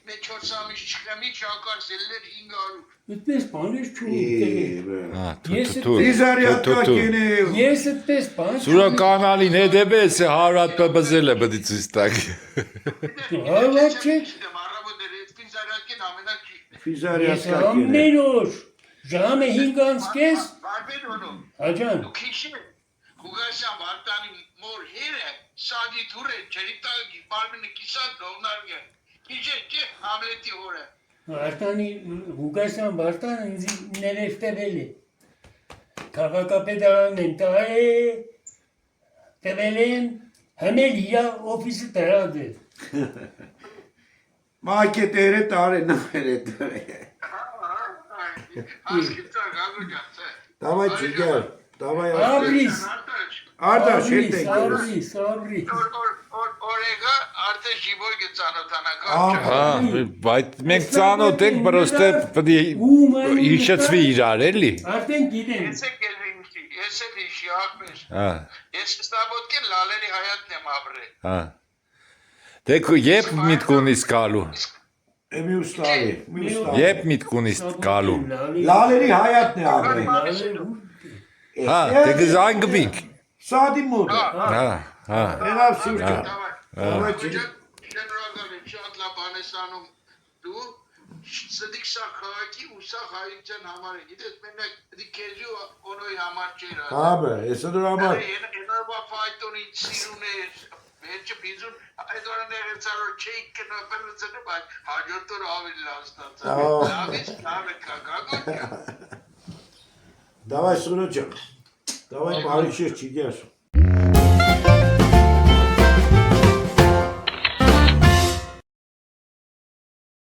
Ne çorsamış çıkamış çakar seller hingaru. Ütmes panuş İyi çuğuk. be. Ha, Yes, tu. Fizaryatka kene. Yes, ütmes panuş. Sura kanali ne debese harat babazela baditsistak. Evet, çek. Araba da resmin zararken amenak çıktı. Yes, Fizaryatka kene. ammenos. Jame hingans kes. Var ben onu. Hacan. O kişi Hugasam Vartani mor here sadi ture çerita barbini kisa donar gel. Kişi hamleti hore. Արտանի Հուգասյան Վարդան ինձ ներեստվել է։ Քաղաքապետարանն տվել են հմել իրա օֆիսը տրած է։ Marketere tare namere. Askıta gagıcatsa. Davay çıgar. Davay Abris, Arda abris, şete. abris, abris։ Orega arte jiboy getsanothana Aa. kap. Ha, բայց մենք ծանոթ ենք, պրոստը պետք է հիշեցվի իրար, էլի։ Արդեն գիտեն։ Ese gelmişti. Ese işi akmış. Հա, Ese stabotken laleli hayat ne mabre. հա։ Դե երբ միտք ունիս գալու։ Emi ustali. Mi ustali. Երբ միտք ունիս գալու։ Laleri hayat ne abi? Հա, դե գզան գբինք։ Sadi mur. Հա, հա։ Enav sürka. Tamam. Davay çıgar. Hocam General'ın inşaatla banesanım du Sıdık Sakaki Usa Hayitcan Hamar'a gidetmenek dikezi onu Hamar çeyra. Abi, esadur ama. Enerba faytonu içsirune Bence bizim aydoran evetsaror çeyken öpemezsene bak hacıtır avilla aslında. Tamam. Labis labe kaka. Davay sürücük. Davay barışır çıgar.